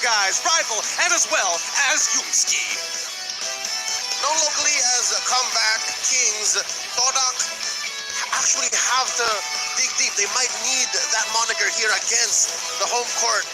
guys, Rival, and as well as Yumski. Known locally as Comeback Kings, Todak actually have to dig deep. They might need that moniker here against the home court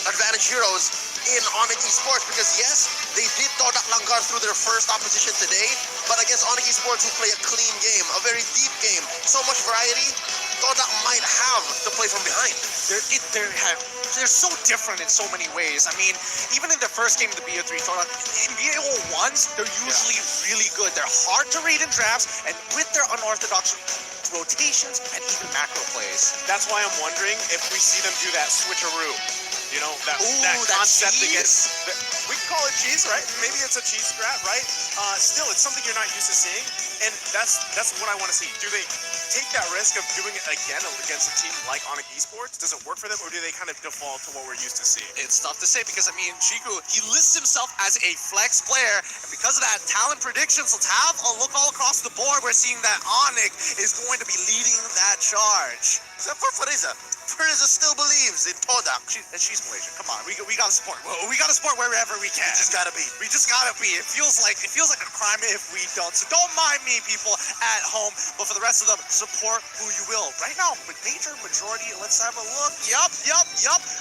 advantage heroes in Onic Esports, because yes, they did Todak Langgar through their first opposition today, but against Onic Esports, who play a clean game, a very deep game, so much variety, Todak might have to play from behind. They're so different in so many ways. I mean, even in the first game of the BO3 Todak, in BO1s, they're usually really good. They're hard to read in drafts, and with their unorthodox rotations and even macro plays. That's why I'm wondering if we see them do that switcheroo. You know, that concept against... We can call it cheese, right? Maybe it's a cheese strat, right? Still, it's something you're not used to seeing, and that's what I want to see. Do they take that risk of doing it again against a team like Onic Esports? Does it work for them, or do they kind of default to what we're used to seeing? It's tough to say because, I mean, Chiku, he lists himself as a flex player, and because of that talent predictions, let's have a look all across the board. We're seeing that Onic is going to be leading that charge. Except for Fariza. Fariza still believes in Todak. She's Malaysian. Come on, we gotta support. We gotta support wherever we can. We just gotta be. We just gotta be. It feels like a crime if we don't. So don't mind me, people at home. But for the rest of them, support who you will. Right now, majority. Let's have a look. Yup.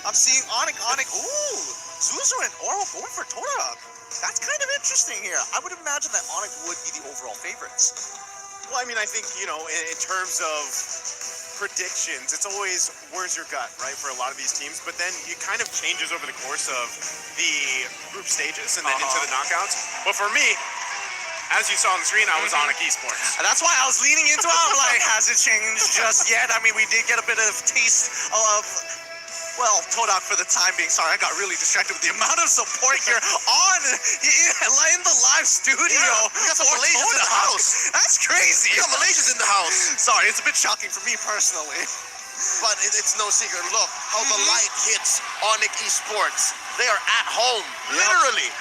I'm seeing Onic. Ooh, Zuzu and Oro going for Todak. That's kind of interesting here. I would imagine that Onic would be the overall favorites. Well, I mean, I think, you know, in terms of predictions, it's always where's your gut, right, for a lot of these teams, but then it kind of changes over the course of the group stages and then into the knockouts. But for me, as you saw on the screen, I was Onic Esports. That's why I was leaning into it. I'm like, has it changed just yet? I mean, we did get a bit of taste of, well, Todak for the time being. Sorry, I got really distracted with the amount of support here in the live studio. Yeah, we got some Malaysians in the house. That's crazy. We got Malaysians in the house. Sorry, it's a bit shocking for me personally. But it's no secret. Look how the light hits Onic Esports. They are at home. Literally.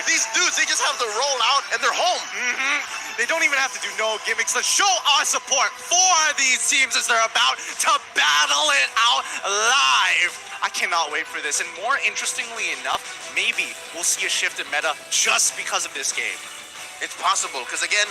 These dudes, they just have to roll out and they're home. They don't even have to do no gimmicks. Let's show our support for these teams as they're about to battle it out live. I cannot wait for this. And more interestingly enough, maybe we'll see a shift in meta just because of this game. It's possible, because again,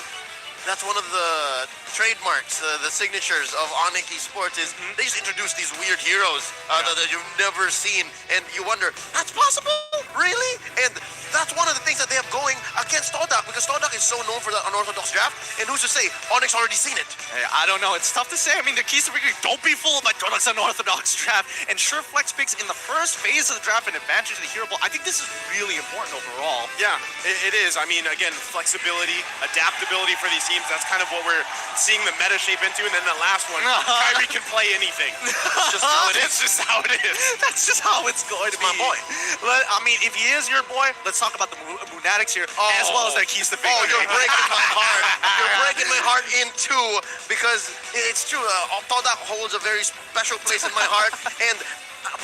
that's one of the trademarks, the signatures of Onic Esports is they just introduce these weird heroes that you've never seen, and you wonder, that's possible? Really? And that's one of the things that they have going against Todak, because Todak is so known for the unorthodox draft, and who's to say, Onic's already seen it? Hey, I don't know, it's tough to say. I mean, the keys to victory, don't be fooled by Todak's unorthodox draft, and sure flex picks in the first phase of the draft an advantage to the hero ball. I think this is really important overall. Yeah, it is. I mean, again, flexibility, adaptability for these teams, that's kind of what we're seeing the meta shape into, and then the last one, Kyrie can play anything. That's just how it is. That's just how it is. That's just how it's going to be. My boy. I mean, if he is your boy, let's talk about the Munatics here, as well as their keys to victory. Oh, you're breaking my heart. You're breaking my heart in two, because it's true. Todak holds a very special place in my heart, and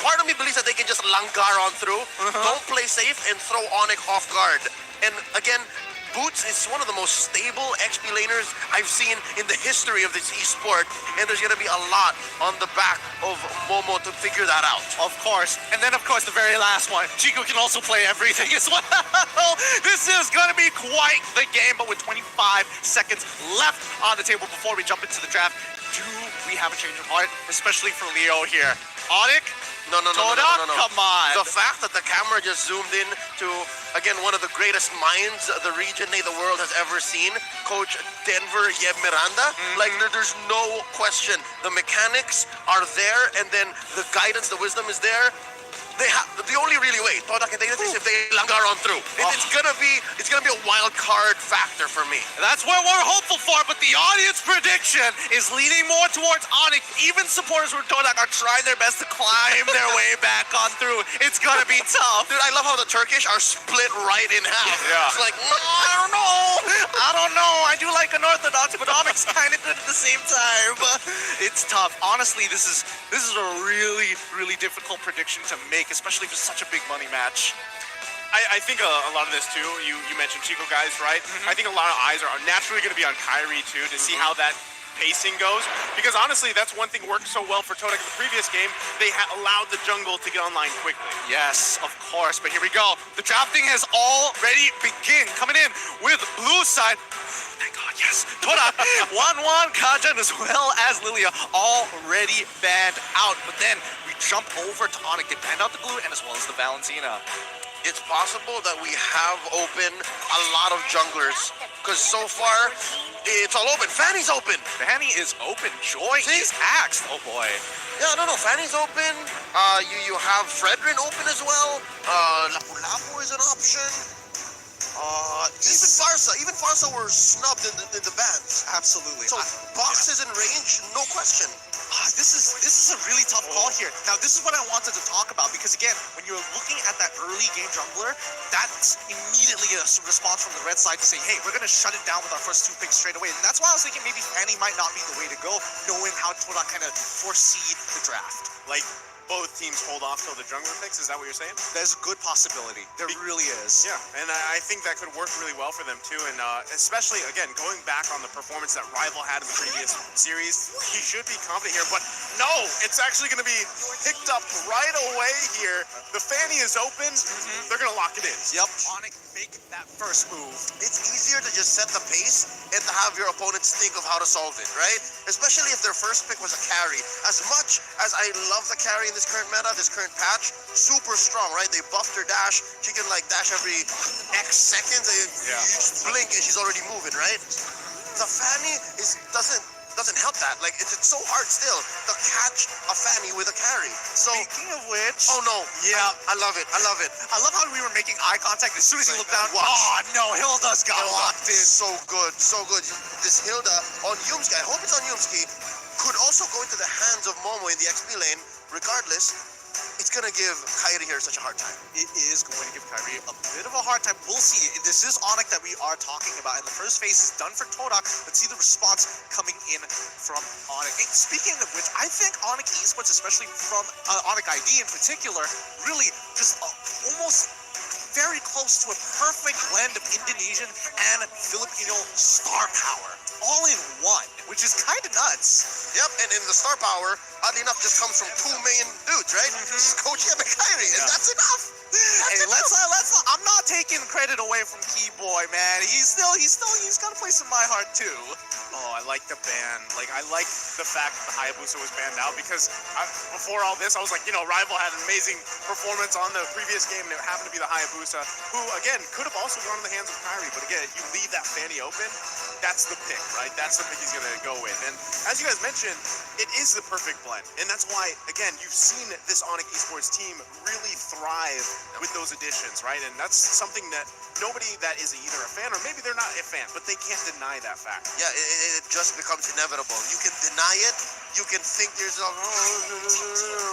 part of me believes that they can just Langgar on through, don't play safe, and throw Onic off guard. And again, Boots is one of the most stable XP laners I've seen in the history of this esport, and there's going to be a lot on the back of Momo to figure that out. Of course. And then, of course, the very last one, Chico can also play everything as well. This is going to be quite the game, but with 25 seconds left on the table before we jump into the draft, do we have a change of heart, especially for Leo here? Onic? No. Come on. The fact that the camera just zoomed in to, again, one of the greatest minds the region, the world has ever seen, Coach Denver Yeb Miranda. Like, there's no question. The mechanics are there, and then the guidance, the wisdom is there. The only really way Todak can take this is if they Langgar on through. It's gonna be a wild card factor for me. That's what we're hopeful for, but the audience prediction is leaning more towards Onic. Even supporters from Todak are trying their best to climb their way back on through. It's gonna be tough. Dude, I love how the Turkish are split right in half. Yeah. It's like, I don't know. I do like unorthodox, but Onic's kind of good at the same time. It's tough. Honestly, this is a really, really difficult prediction to make, especially for such a big money match. I think a lot of this too, you mentioned Chico guys, right? I think a lot of eyes are naturally going to be on Kyrie too, to see how that pacing goes. Because honestly, that's one thing worked so well for Todak in the previous game. They allowed the jungle to get online quickly. Yes, of course, but here we go. The drafting has already begun. Coming in with blue side. Thank God, yes. Todak, 1-1, Kajan as well as Lilia already banned out. But then we jump over to Onic, get banned out the blue, and as well as the Valentina. It's possible that we have open a lot of junglers, because so far, it's all open. Fanny's open. Fanny is open. Joy is axed. Oh boy. Yeah, no, Fanny's open. You have Fredrin open as well. Lapu Lapu is an option. Even Farsa were snubbed in the bans. Absolutely. So Box is in range, no question. This is a really tough call here. Now, this is what I wanted to talk about because, again, when you're looking at that early game jungler, that's immediately a response from the red side to say, hey, we're going to shut it down with our first 2 picks straight away. And that's why I was thinking maybe Fanny might not be the way to go, knowing how Todak kind of foresee the draft. Like, both teams hold off till the jungler picks, is that what you're saying? There's a good possibility. There really is. Yeah, and I think that could work really well for them too, and especially, again, going back on the performance that Rival had in the previous series, he should be confident here, but no, it's actually going to be picked up right away here. The Fanny is open, they're going to lock it in. Yep, Onic make that first move. It's easier to just set the pace and to have your opponents think of how to solve it, right? Especially if their first pick was a carry. As much as I love the carry in this current meta, this current patch, super strong, right? They buffed her dash. She can like dash every X seconds. You just blink and she's already moving, right? The Fanny doesn't help that. Like it's so hard still to catch a Fanny with a carry. So Speaking of which, oh no, yeah, I love it. I love it. I love how we were making eye contact as soon as you look down. Watch. Oh no, Hilda's got locked in. So good, so good. This Hilda on Yumski, I hope it's on Yumski, could also go into the hands of Momo in the XP lane. Regardless, it's going to give Kairi here such a hard time. It is going to give Kyrie a bit of a hard time. We'll see. This is Onic that we are talking about, and the first phase is done for Todak. Let's see the response coming in from Onic. Hey, speaking of which, I think Onic Esports, especially from Onic ID in particular, really just almost very close to a perfect blend of Indonesian and Filipino star power, all in one, which is kind of nuts. Yep, and in the star power, oddly enough, just comes from 2 main dudes, right? Kochi and Kairi, and that's enough. Hey, let's not. I'm not taking credit away from Keyboy, man. He's got a place in my heart too. Oh, I like the ban. Like, I like the fact that the Hayabusa was banned out because before all this, I was like, Rival had an amazing performance on the previous game, and it happened to be the Hayabusa, who, again, could have also gone in the hands of Kyrie. But again, if you leave that Fanny open, that's the pick, right? That's the pick he's going to go with. And as you guys mentioned, it is the perfect blend. And that's why, again, you've seen this Onic Esports team really thrive with those additions, right? And that's something that nobody that is either a fan or maybe they're not a fan, but they can't deny that fact. Yeah, it just becomes inevitable. You can deny it, you can think to yourself,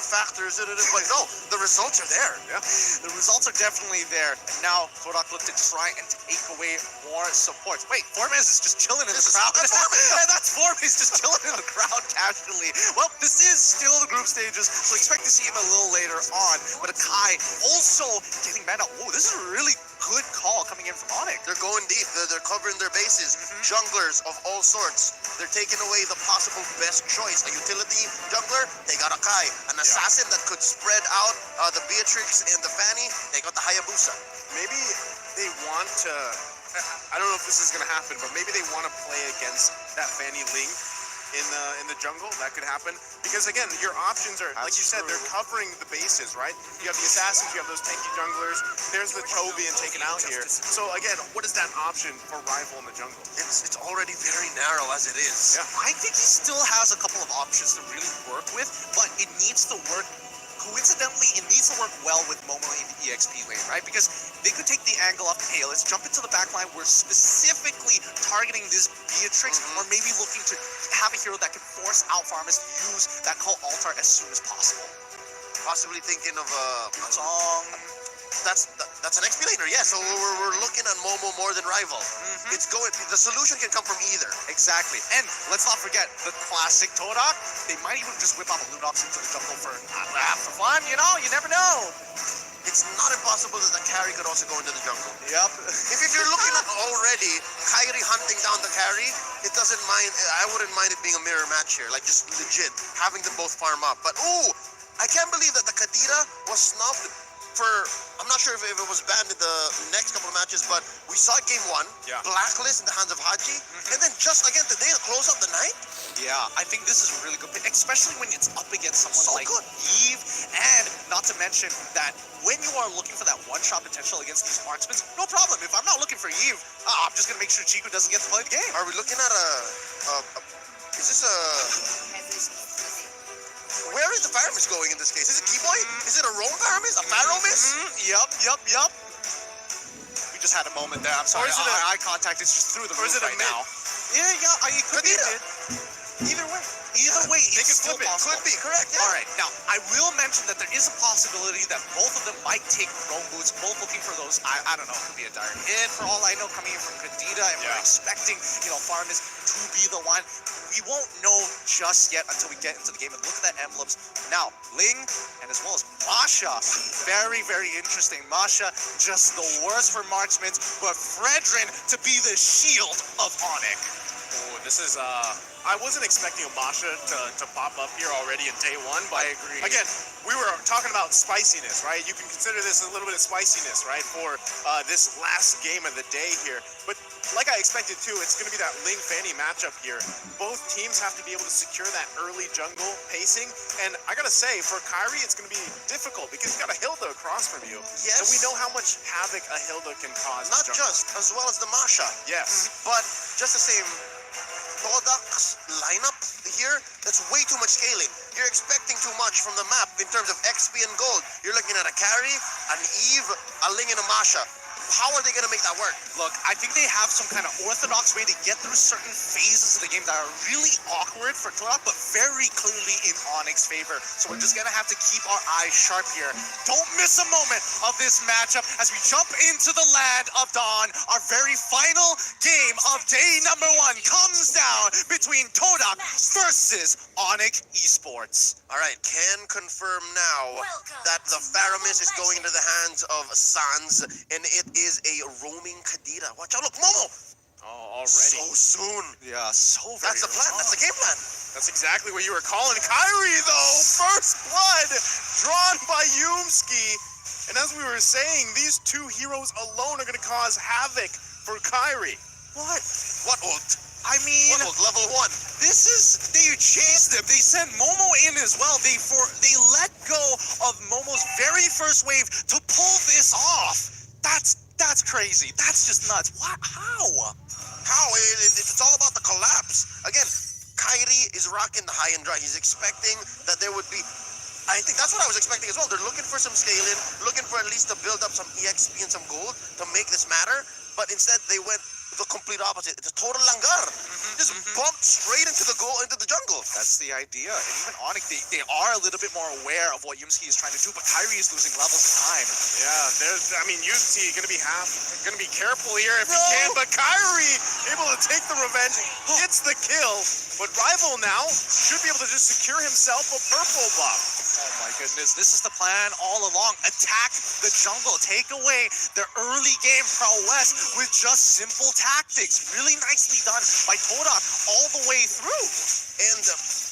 factors, but no, the results are there. Yeah, the results are definitely there. And now Todak look to try and take away more support. Wait, Formez is just chilling in the crowd. That's Formez just chilling in the crowd casually. Well, this is still the group stages, so expect to see him a little later on. But Akai also getting banned out. Whoa, this is a really good call coming in from Onic. They're going deep. They're covering their bases. Junglers of all sorts. They're taking away the possible best choice. A utility jungler, they got Akai. An assassin that could spread out the Beatrix and the Fanny, they got the Hayabusa. Maybe they want to, I don't know if this is going to happen, but maybe they want to play against that Fanny Link in the jungle. That could happen because, again, your options are, like you said, they're covering the bases, right? You have the assassins, you have those tanky junglers, there's the Cho being taken out here. So again, what is that option for Rival in the jungle? It's already very narrow as it is. Yeah. I think he still has a couple of options to really work with, but it needs to work. Coincidentally, it needs to work well with Momo in the EXP lane, right? Because they could take the angle off, hey, let's jump into the backline. We're specifically targeting this Beatrix, or maybe looking to have a hero that can force out farmers to use that call altar as soon as possible. Possibly thinking of a song. That's an XP laner, yeah. So we're looking at Momo more than Rival. It's going. The solution can come from either. Exactly. And let's not forget the classic Todak. They might even just whip out a Lunox into the jungle for fun. You never know. It's it's not impossible that the carry could also go into the jungle. Yep. If you're looking at already Kyrie hunting down the carry, it doesn't mind. I wouldn't mind it being a mirror match here, like just legit having them both farm up. But I can't believe that the Kadira was snubbed for. I'm not sure if it was banned in the next couple of matches, but we saw it game 1, blacklist in the hands of Haji, and then just again today to close up the night. Yeah, I think this is a really good pick, especially when it's up against someone like Eve, and not to mention that when you are looking for that one-shot potential against these marksmen, no problem. If I'm not looking for Eve, I'm just gonna make sure Chico doesn't get to play the game. Are we looking at is this a... Where is the Paramis going in this case? Is it Keyboy? Is it a Rome Paramis? A Paramis? Yup. We just had a moment there. I'm sorry. Or is it eye contact is just through the roof right now. Yeah, it could be a mid. Either way, they it's can still flip it. possible. Could be, correct, yeah. All right, now, I will mention that there is a possibility that both of them might take Rome boots, both looking for those, I don't know, it could be a dire hit for all I know, coming in from Kadita, and we're expecting, Farmis to be the one. We won't know just yet until we get into the game, and look at that emblems. Now, Ling, and as well as Masha, very, very interesting. Masha, just the worst for marksmen, but Fredrin to be the shield of Onic. Oh, this is I wasn't expecting a Masha to pop up here already in day 1, but I agree. Again, we were talking about spiciness, right? You can consider this a little bit of spiciness, right, for this last game of the day here. But like I expected too, it's going to be that Ling Fanny matchup here. Both teams have to be able to secure that early jungle pacing, and I gotta say, for Kyrie, it's going to be difficult because he's got a Hilda across from you. Yes. And we know how much havoc a Hilda can cause. Not in the jungle. just, as well as the Masha. Yes. But just the same, Todak's lineup here, that's way too much scaling. You're expecting too much from the map in terms of XP and gold. You're looking at a carry, an Eve, a Ling, and a Masha. How are they going to make that work? Look, I think they have some kind of orthodox way to get through certain phases of the game that are really awkward for Todak, but very clearly in Onic's favor. So we're just going to have to keep our eyes sharp here. Don't miss a moment of this matchup as we jump into the land of Dawn. Our very final game of day number 1 comes down between Todak versus Onic Esports. All right, can confirm now that the Faramis is going into the hands of Sans, and it is a roaming Kadira. Watch out, look, Momo! Oh, already. So soon. Yeah, so very That's the plan, that's the game plan. That's exactly what you were calling. Kyrie, though, first blood drawn by Yumski. And as we were saying, these two heroes alone are going to cause havoc for Kyrie. What ult? I mean, What ult? Level 1. they chased them. They sent Momo in as well. They let go of Momo's very first wave to pull this off. That's crazy. That's just nuts. What? How? It's all about the collapse. Again, Kyrie is rocking the high and dry. He's expecting that there would be... I think that's what I was expecting as well. They're looking for some scaling, looking for at least to build up some EXP and some gold to make this matter. But instead, they went the complete opposite. It's a total langar. Just bumped straight into the jungle. That's the idea. And even Onic, they are a little bit more aware of what Yumski is trying to do, but Kyrie is losing levels of time. Yeah, Yumski gonna be careful here if he can, but Kyrie able to take the revenge, gets the kill. But Rival now should be able to just secure himself a purple buff. Oh my goodness, this is the plan all along. Attack the jungle, take away their early game prowess with just simple tactics. Really nicely done by Todak all the way through. And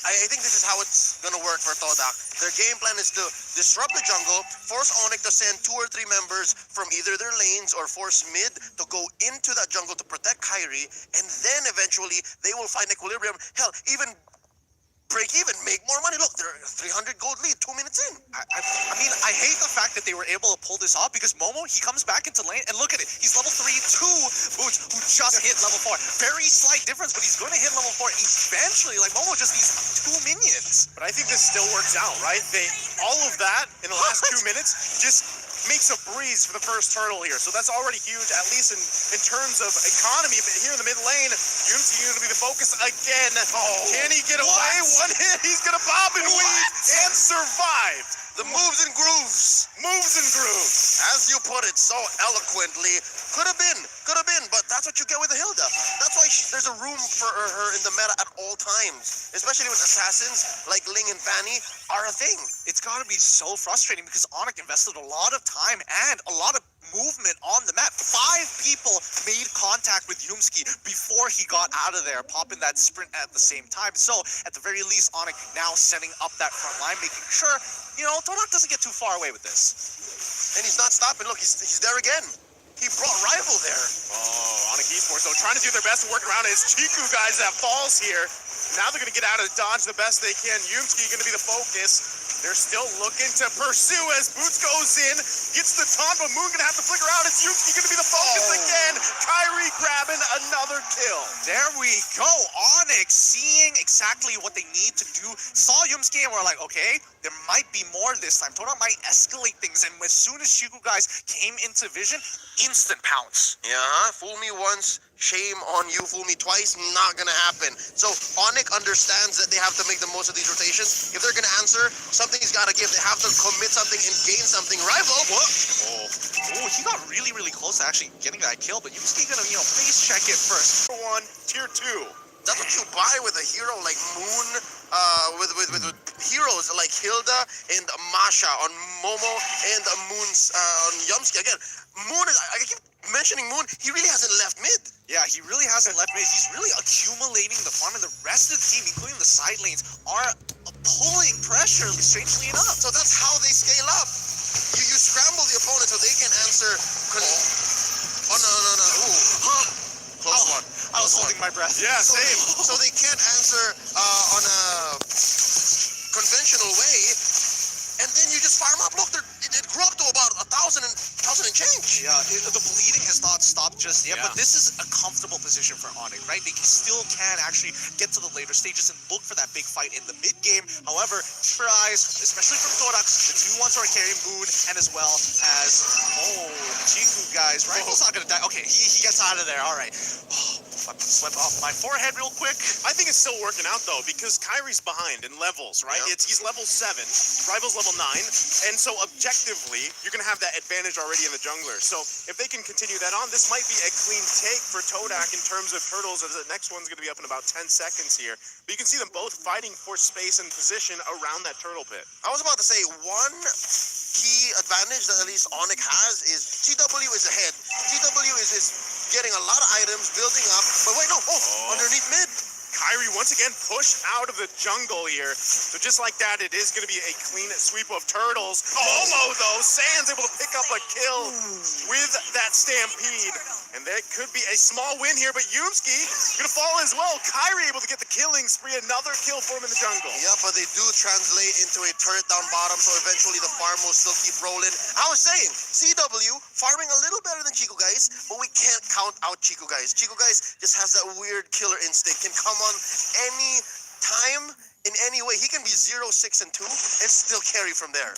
I think this is how it's going to work for Todak. Their game plan is to disrupt the jungle, force Onic to send 2 or 3 members from either their lanes or force mid to go into that jungle to protect Kyrie, and then eventually they will find equilibrium. Hell, even break even, make more money. Look, they're 300 gold lead 2 minutes in. I mean, I hate the fact that they were able to pull this off because Momo, he comes back into lane and look at it. He's level 3, 2 boots who just hit level 4. Very slight difference, but he's going to hit level 4 eventually. Like, Momo just needs 2 minions. But I think this still works out, right? All of that in the last 2 minutes just makes a breeze for the first turtle here. So that's already huge, at least in terms of economy. But here in the mid lane, Yumski going to be the focus again. Can he get away? One hit, he's going to bob and weave and survive. The moves and grooves. Moves and grooves. As you put it so eloquently, Could have been, but that's what you get with the Hilda. That's why there's a room for her in the meta at all times, especially when assassins like Ling and Fanny are a thing. It's got to be so frustrating because Onic invested a lot of time and a lot of movement on the map. 5 people made contact with Yumski before he got out of there, popping that sprint at the same time. So, at the very least, Onic now setting up that front line, making sure, Todak doesn't get too far away with this. And he's not stopping. Look, he's there again. He brought Rival there. Oh, Onic Esports, though, trying to do their best to work around his Chiku guys that falls here. Now they're going to get out of dodge the best they can. Yumski going to be the focus. They're still looking to pursue as Boots goes in, gets the taunt, but Moon going to have to flicker out. It's Yumski going to be the focus again. Kyrie grabbing another kill. There we go. Onic seeing exactly what they need to do. Saw Yumski and we're like, okay, there might be more this time. Todak might escalate things. And as soon as Chiku guys came into vision, instant pounce. Yeah, fool me once, shame on you. Fool me twice, not gonna happen. So Onic understands that they have to make the most of these rotations. If they're gonna answer, something's gotta give. They have to commit something and gain something. Rival, what? Oh, he got really, really close to actually getting that kill, but Yumski gonna, face check it first. Tier 1, Tier 2. That's what you buy with a hero like Moon, with heroes like Hilda and Masha on Momo and Moon's on Yumski. Again, Moon is, I keep mentioning Moon, he really hasn't left mid. Yeah, he really hasn't left mid. He's really accumulating the farm, and the rest of the team, including the side lanes, are pulling pressure, strangely enough. So that's how they scale up. You scramble the opponent so they can answer. Oh, no. Ooh. Close one. I was holding my breath. Yeah, same. So they can't answer on a conventional way, and then you just farm up. Look, it grew up to about 1,000 and change. Yeah, the bleeding has not stopped just yet, Yeah. but this is a comfortable position for Onic, right? They still can actually get to the later stages and look for that big fight in the mid game. However, keep your eyes, especially from Todak, the 2-1s are carrying Moon, and as well as, Chiku guys, right? He's not gonna die. Okay, he gets out of there, all right. Swept off my forehead real quick. I think it's still working out, though, because Kyrie's behind in levels, right? Yep. He's level 7, Rival's level 9, and so objectively, you're going to have that advantage already in the jungler. So if they can continue that on, this might be a clean take for Todak in terms of turtles, as the next one's going to be up in about 10 seconds here. But you can see them both fighting for space and position around that turtle pit. I was about to say, one key advantage that at least Onic has is TW is ahead. TW is getting a lot of items, building up. But wait, no, underneath mid. Kyrie once again pushed out of the jungle here. So just like that, it is going to be a clean sweep of turtles. Momo, though, Sans able to pick up a kill with that stampede. And that could be a small win here, but Yumski going to fall as well. Kyrie able to get the killing spree, another kill for him in the jungle. Yeah, but they do translate into a turret down bottom, so eventually the farm will still keep rolling. I was saying, CW farming a little better than Chico guys, but we can't count out Chico guys. Chico guys just has that weird killer instinct, can come on any time, in any way. He can be 0, 6, and 2 and still carry from there.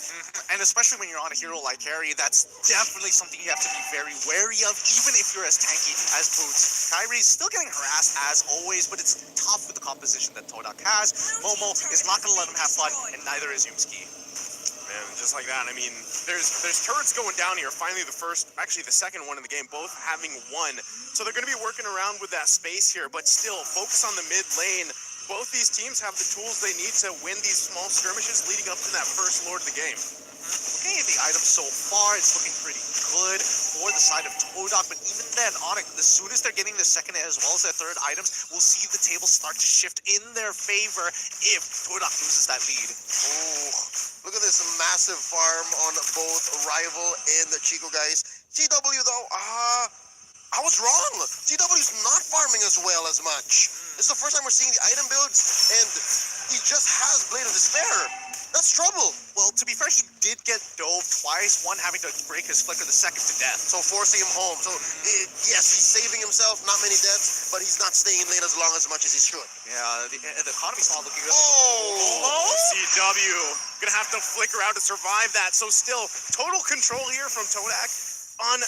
And especially when you're on a hero like Harry, that's definitely something you have to be very wary of, even if you're as tanky as Boots. Kyrie's still getting harassed as always, but it's tough with the composition that Todak has. Momo is not going to let him have fun, and neither is Yumski. Man, just like that, I mean, there's turrets going down here. Finally, the second one in the game, both having one. So they're going to be working around with that space here, but still, focus on the mid lane. Both these teams have the tools they need to win these small skirmishes leading up to that first lord of the game. Looking at the items so far, it's looking pretty good for the side of Todak, but even then, Onic, as soon as they're getting the second as well as their third items, we'll see the table start to shift in their favor if Todak loses that lead. Oh, look at this massive farm on both Rival and the Chico guys. CW though, I was wrong. CW's not farming as well as much. This is the first time we're seeing the item builds, and he just has Blade of Despair. That's trouble. Well, to be fair, he did get dove twice, one having to break his flicker, the second to death. So forcing him home. So yes, he's saving himself, not many deaths, but he's not staying late as long as much as he should. Yeah, the economy's not looking good. CW gonna have to flicker out to survive that. So still, total control here from Todak. on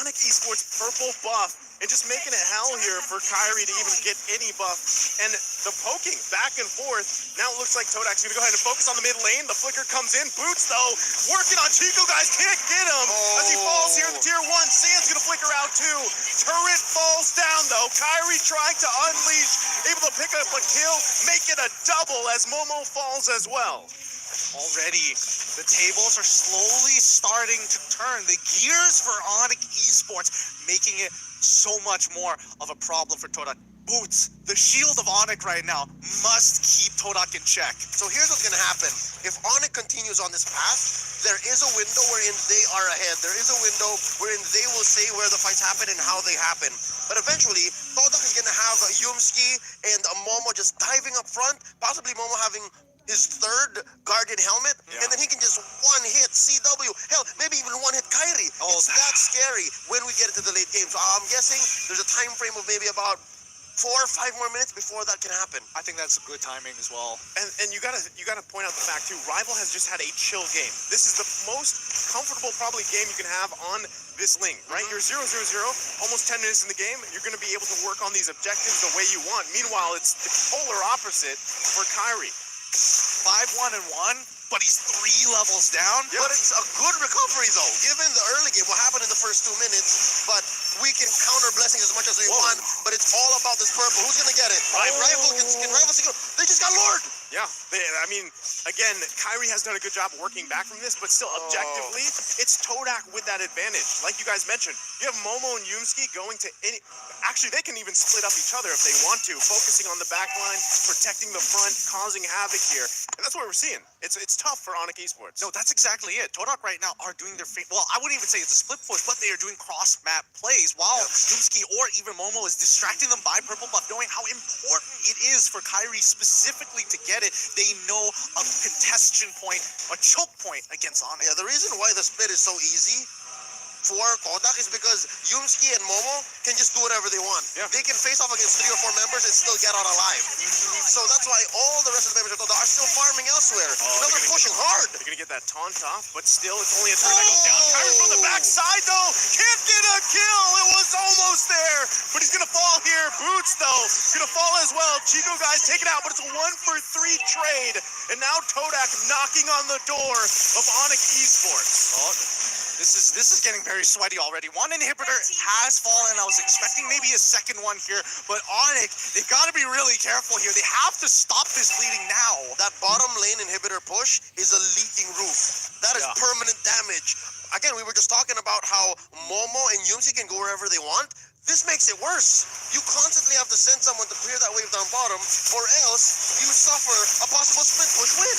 Onic Esports purple buff and just making it hell here for Kyrie to even get any buff. And the poking back and forth. Now it looks like Todak's going to go ahead and focus on the mid lane. The flicker comes in. Boots, though, working on Chico, guys. Can't get him as he falls here in the tier 1. Sand's going to flicker out, too. Turret falls down, though. Kyrie trying to unleash, able to pick up a kill, make it a double as Momo falls as well. Already, the tables are slowly starting to turn. The gears for Onic Esports, making it so much more of a problem for Todak. Boots, the shield of Onic right now, must keep Todak in check. So here's what's going to happen. If Onic continues on this path, there is a window wherein they are ahead. There is a window wherein they will say where the fights happen and how they happen. But eventually, Todak is going to have Yumski and Momo just diving up front, possibly Momo having his third Guardian helmet, and then he can just one-hit CW. Hell, maybe even one-hit Kyrie. It's that scary when we get into the late game. So I'm guessing there's a time frame of maybe about 4 or 5 more minutes before that can happen. I think that's good timing as well. And you gotta point out the fact too, Rival has just had a chill game. This is the most comfortable probably game you can have on this link, right? You're 0-0-0, almost 10 minutes in the game. You're gonna be able to work on these objectives the way you want. Meanwhile, it's the polar opposite for Kyrie. 5-1-1, but he's 3 levels down. But it's a good recovery, though, given the early game, what happened in the first 2 minutes. But we can counter blessings as much as we want, but it's all about this purple. Who's going to get it? Rival can Rival secure. They just got lured. Yeah, I mean, again, Kyrie has done a good job working back from this, but still, objectively, it's Todak with that advantage. Like you guys mentioned, you have Momo and Yumski going to any... Actually, they can even split up each other if they want to, focusing on the back line, protecting the front, causing havoc here. And that's what we're seeing. It's tough for Onic Esports. No, that's exactly it. Todak right now are doing their... Well, I wouldn't even say it's a split push, but they are doing cross-map plays while Yumski or even Momo is distracting them by purple buff, knowing how important it is for Kyrie specifically to get it. They know a contestation point, a choke point against Onic. Yeah, the reason why the split is so easy for Todak is because Yumski and Momo can just do whatever they want. Yeah. They can face off against 3 or 4 members and still get out alive. So that's why all the rest of the members of Todak are still farming elsewhere. They're pushing hard. They're going to get that taunt off, but still, it's only a turn that goes down. Kyrie from the backside, though, can't get a kill. It was almost there, but he's going to fall here. Boots, though, going to fall as well. Chico, guys, take it out, but it's a 1-for-3 trade. And now Todak knocking on the door of Onic Esports. This is getting very sweaty already. One inhibitor has fallen. I was expecting maybe a second one here, but Onic, they've got to be really careful here. They have to stop this bleeding now. That bottom lane inhibitor push is a leaking roof. That is permanent damage. Again, we were just talking about how Momo and Yumsi can go wherever they want. This makes it worse. You constantly have to send someone to clear that wave down bottom, or else you suffer a possible split push win.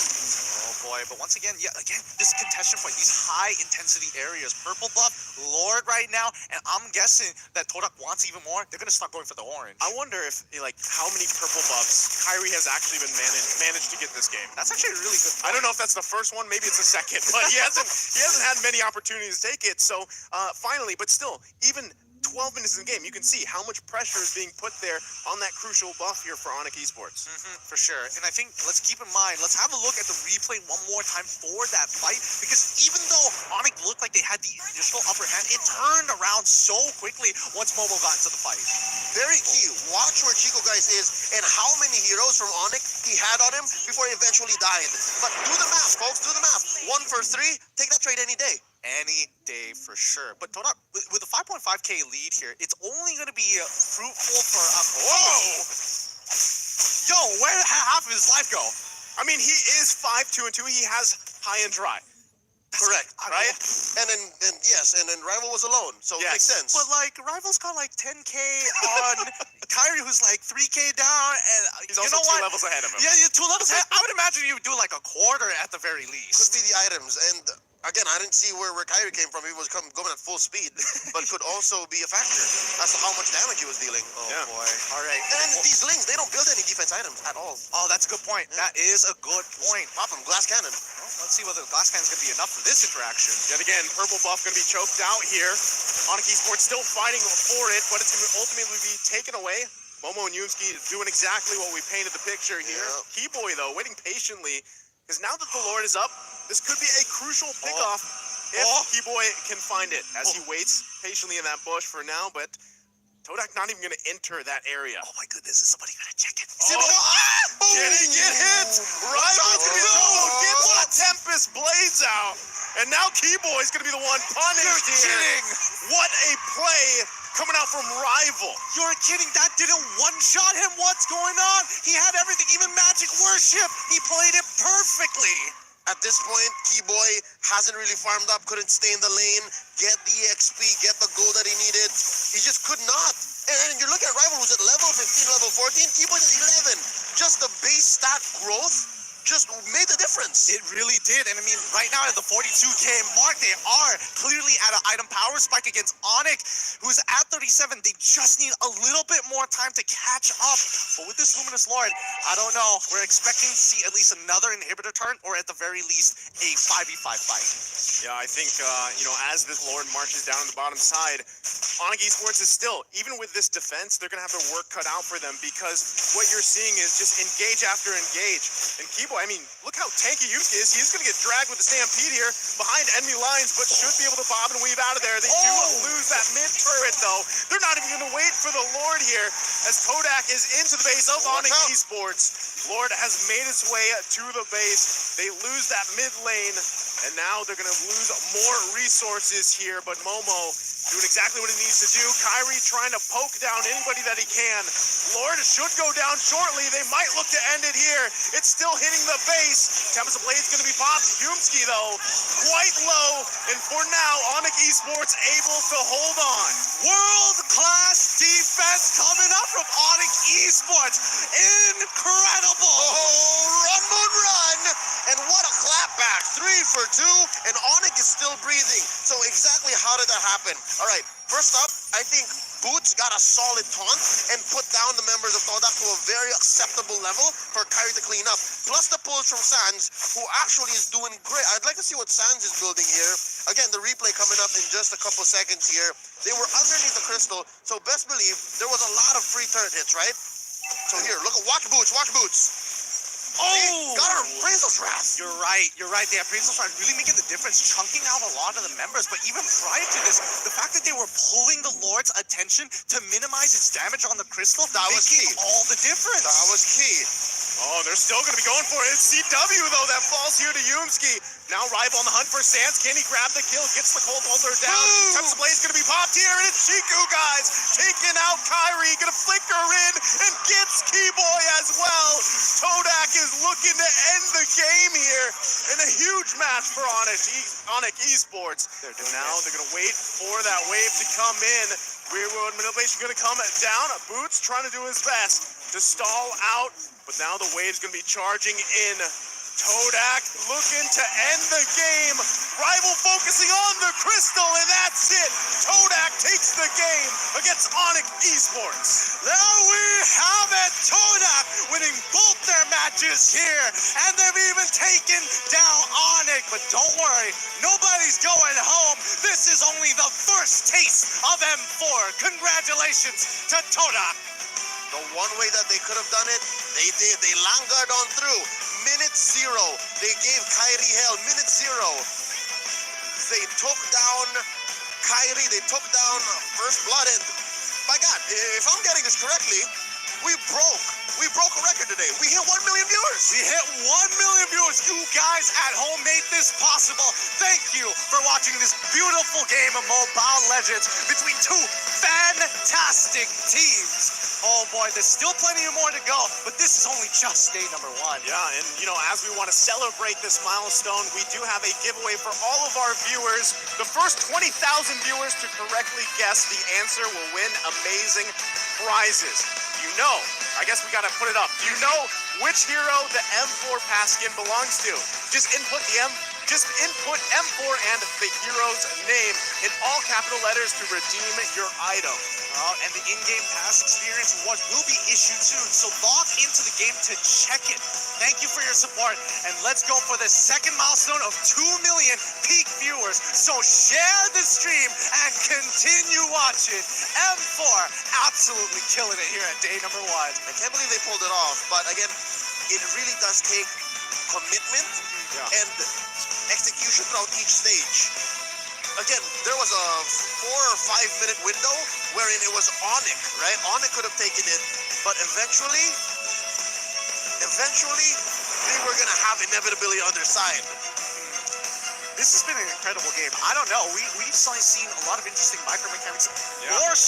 Boy, but once again, this contention point, these high intensity areas, purple buff, Lord right now, and I'm guessing that Todak wants even more. They're gonna start going for the orange. I wonder if, like, how many purple buffs Kyrie has actually been managed to get this game. That's actually a really good point. I don't know if that's the first one, maybe it's the second, but he hasn't had many opportunities to take it. So finally, but still, even 12 minutes in the game, you can see how much pressure is being put there on that crucial buff here for Onic Esports. For sure. And I think, let's keep in mind, let's have a look at the replay one more time for that fight, because even though Onic looked like they had the initial upper hand, it turned around so quickly once Momo got into the fight. Very key. Watch where Chico guys is and how many heroes from Onic he had on him before he eventually died. But do the math, folks. Do the math. 1-for-3. Take that trade any day. Any day for sure. But Todak, with a 5.5k lead here, it's only going to be fruitful for whoa! Yo, where did half of his life go? I mean, he is 5-2-2. He has high and dry. Correct, right? And then Rival was alone, so it makes sense. But like, Rival's got like 10k on Kyrie, who's like 3k down, and he's also 2 levels ahead of him. Yeah, 2 levels ahead. I would imagine you would do like a quarter at the very least. Could be the items, and again, I didn't see where Kyrie came from. He was going at full speed, but could also be a factor as to how much damage he was dealing. Oh boy. All right. And these links, they don't build any defense items at all. Oh, that's a good point. Yeah. That is a good point. Pop him, glass cannon. Let's see whether the glass cannon's going to be enough for this interaction. Yet again, purple buff going to be choked out here. Onic Esports still fighting for it, but it's going to ultimately be taken away. Momo and Yumski doing exactly what we painted the picture here. Yeah. Keyboy, though, waiting patiently, because now that the Lord is up, this could be a crucial pickoff. if Keyboy can find it as he waits patiently in that bush for now, but Todak not even going to enter that area. Oh my goodness, is somebody gonna check it? Did he get hit? Rival's gonna be gets the Tempest Blades out. And now Keyboy's gonna be the one punished You're here. kidding. What a play coming out from Rival. You're kidding, that didn't one-shot him. What's going on? He had everything, even Magic Worship. He played it perfectly. At this point, Keyboy hasn't really farmed up, couldn't stay in the lane, get the XP, get the gold that he needed. He just could not. And you're looking at Rival who's at level 15, level 14. Keyboy's at 11. Just the base stat growth just made the difference. It really did, and I mean, right now at the 42K mark, they are clearly at an item power spike against Onic, who's at 37. They just need a little bit more time to catch up. But with this Luminous Lord, I don't know. We're expecting to see at least another inhibitor turn, or at the very least, a 5v5 fight. Yeah, I think, as this Lord marches down on the bottom side, Onic Esports is still, even with this defense, they're going to have their work cut out for them, because what you're seeing is just engage after engage. And Keyboy, I mean, look how tanky Yusuke is. He's going to get dragged with the Stampede here behind enemy lines, but should be able to bob and weave out of there. They do lose that mid-turret, though. They're not even going to wait for the Lord here, as Todak is into the base of Onic Esports. Lord has made his way to the base. They lose that mid lane, and now they're going to lose more resources here, but Momo doing exactly what he needs to do. Kyrie trying to poke down anybody that he can. Lord should go down shortly. They might look to end it here. It's still hitting the base. Tempest Blade's going to be popped. Yumski, though, quite low. And for now, Onic Esports able to hold on. World-class defense coming up from Onic Esports. Incredible. Run, Moon, run! And what a clapback. 3 for 2, and Onic is still breathing. So exactly how did that happen? All right, first up, I think Boots got a solid taunt and put down the members of Todak to a very acceptable level for Kyrie to clean up. Plus the pulls from Sands, who actually is doing great. I'd like to see what Sands is building here. Again, the replay coming up in just a couple seconds here. They were underneath the crystal, so best believe there was a lot of free turret hits, right? So here, look, watch Boots, watch Boots. Got her Appraisal's Wrath. You're right. The Appraisal's Wrath really making the difference, chunking out a lot of the members. But even prior to this, the fact that they were pulling the Lord's attention to minimize its damage on the crystal, that was key. All the difference. That was key. Oh, they're still going to be going for it. It's CW, though, that falls here to Yumski. Now Rival on the hunt for Sands. Can he grab the kill? Gets the Cold Holder down. Tempest Blade's going to be popped here, and it's Chiku, guys. Taking out Kyrie. Going to flicker in and gets Keyboy as well. Todak is looking to end the game here in a huge match for Onic Esports. Now they're going to wait for that wave to come in. Rear World Manipulation going to come down. Boots trying to do his best to stall out, but now the wave's going to be charging in. Todak looking to end the game. Rival focusing on the crystal, and that's it. Todak takes the game against Onic Esports. There we have it. Todak winning both their matches here, and they've even taken down Onic. But don't worry, nobody's going home. This is only the first taste of M4. Congratulations to Todak. The one way that they could have done it, they did. They langured on through. Minute 0. They gave Kyrie hell. Minute 0. They took down Kyrie. They took down First Blood. And my God, if I'm getting this correctly, we broke a record today. We hit 1 million viewers. We hit 1 million viewers. You guys at home made this possible. Thank you for watching this beautiful game of Mobile Legends between two fantastic teams. Oh boy, there's still plenty more to go, but this is only just day number 1. Yeah, and as we want to celebrate this milestone, we do have a giveaway for all of our viewers. The first 20,000 viewers to correctly guess the answer will win amazing prizes. I guess we gotta put it up. Do you know which hero the M4 pass skin belongs to? Just input M4 and the hero's name in all capital letters to redeem your item. And the in-game pass experience reward will be issued soon, so log into the game to check it. Thank you for your support, and let's go for the second milestone of 2 million peak viewers. So share the stream and continue watching. M4 absolutely killing it here at day number 1. I can't believe they pulled it off, but again, it really does take commitment and execution throughout each stage. again, there was a 4 or 5 minute window wherein it was Onic, right? Onic could have taken it, but eventually, they were gonna have inevitability on their side. This has been an incredible game. I don't know. We've seen a lot of interesting micro mechanics. Yeah. More